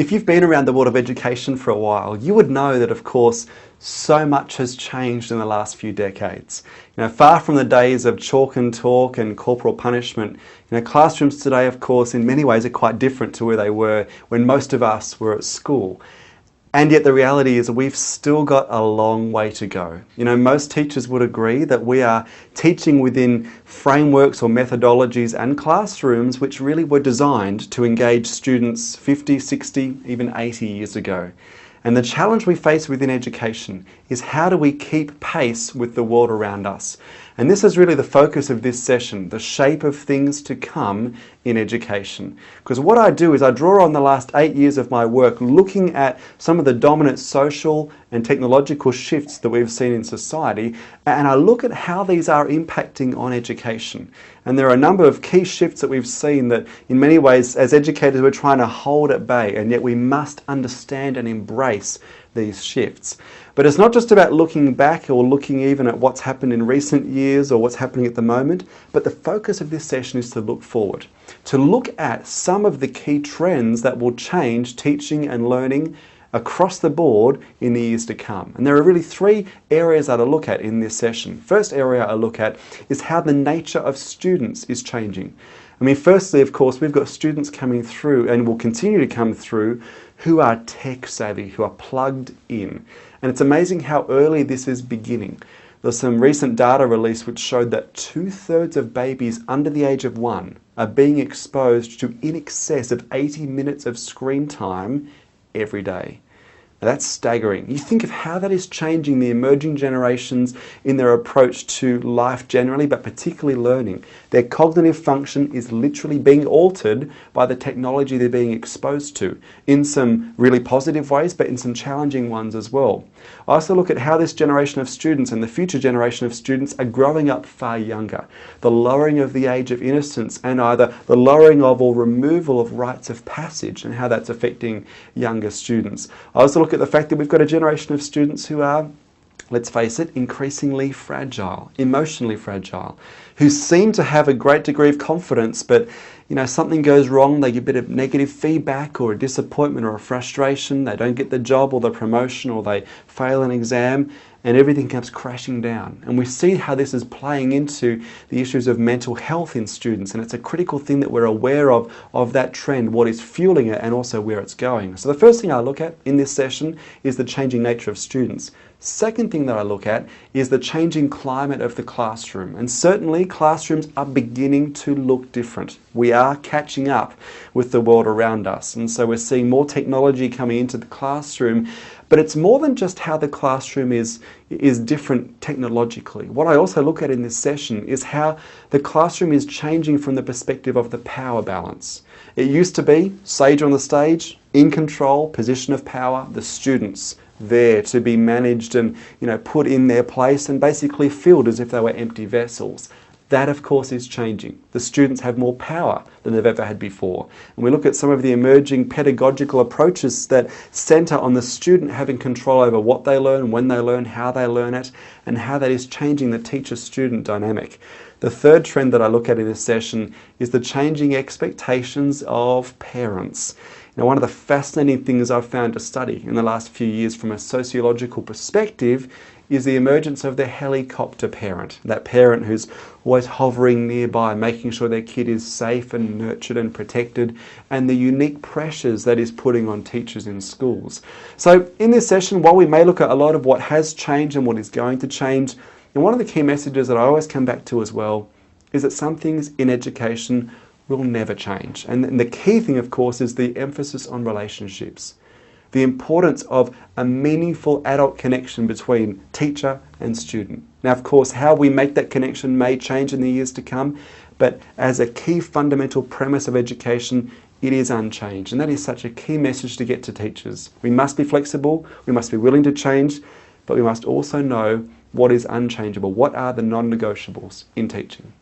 If you've been around the world of education for a while, you would know that, of course, so much has changed in the last few decades. Far from the days of chalk and talk and corporal punishment, classrooms today, of course, in many ways are quite different to where they were when most of us were at school. And yet the reality is we've still got a long way to go. Most teachers would agree that we are teaching within frameworks or methodologies and classrooms which really were designed to engage students 50, 60, even 80 years ago. And the challenge we face within education is how do we keep pace with the world around us? And this is really the focus of this session, the shape of things to come in education. Because what I do is I draw on the last 8 years of my work looking at some of the dominant social and technological shifts that we've seen in society, and I look at how these are impacting on education. And there are a number of key shifts that we've seen that in many ways as educators we're trying to hold at bay, and yet we must understand and embrace these shifts. But it's not just about looking back or looking even at what's happened in recent years or what's happening at the moment, but the focus of this session is to look forward, to look at some of the key trends that will change teaching and learning across the board in the years to come. And there are really three areas that I look at in this session. First area I look at is how the nature of students is changing. Firstly, of course, we've got students coming through and will continue to come through who are tech savvy, who are plugged in. And it's amazing how early this is beginning. There's some recent data released which showed that 2/3 of babies under the age of 1 are being exposed to in excess of 80 minutes of screen time every day. Now that's staggering. You think of how that is changing the emerging generations in their approach to life generally, but particularly learning. Their cognitive function is literally being altered by the technology they're being exposed to, in some really positive ways, but in some challenging ones as well. I also look at how this generation of students and the future generation of students are growing up far younger. The lowering of the age of innocence and either the lowering of or removal of rites of passage and how that's affecting younger students. I also look at the fact that we've got a generation of students who are, let's face it, increasingly fragile, emotionally fragile, who seem to have a great degree of confidence, but something goes wrong, they get a bit of negative feedback or a disappointment or a frustration, they don't get the job or the promotion or they fail an exam, and everything comes crashing down. And we see how this is playing into the issues of mental health in students, and it's a critical thing that we're aware of that trend, what is fueling it, and also where it's going. So the first thing I look at in this session is the changing nature of students. Second thing that I look at is the changing climate of the classroom. And certainly classrooms are beginning to look different. We are catching up with the world around us. And so we're seeing more technology coming into the classroom. But it's more than just how the classroom is different technologically. What I also look at in this session is how the classroom is changing from the perspective of the power balance. It used to be sage on the stage, in control, position of power, the students there to be managed and put in their place and basically filled as if they were empty vessels. That, of course, is changing. The students have more power than they've ever had before. And we look at some of the emerging pedagogical approaches that centre on the student having control over what they learn, when they learn, how they learn it, and how that is changing the teacher-student dynamic. The third trend that I look at in this session is the changing expectations of parents. One of the fascinating things I've found to study in the last few years from a sociological perspective is the emergence of the helicopter parent, that parent who's always hovering nearby, making sure their kid is safe and nurtured and protected, and the unique pressures that is putting on teachers in schools. So in this session, while we may look at a lot of what has changed and what is going to change, and one of the key messages that I always come back to as well is that some things in education will never change. And the key thing, of course, is the emphasis on relationships. The importance of a meaningful adult connection between teacher and student. Now, of course, how we make that connection may change in the years to come, but as a key fundamental premise of education, it is unchanged. And that is such a key message to get to teachers. We must be flexible, we must be willing to change, but we must also know what is unchangeable. What are the non-negotiables in teaching?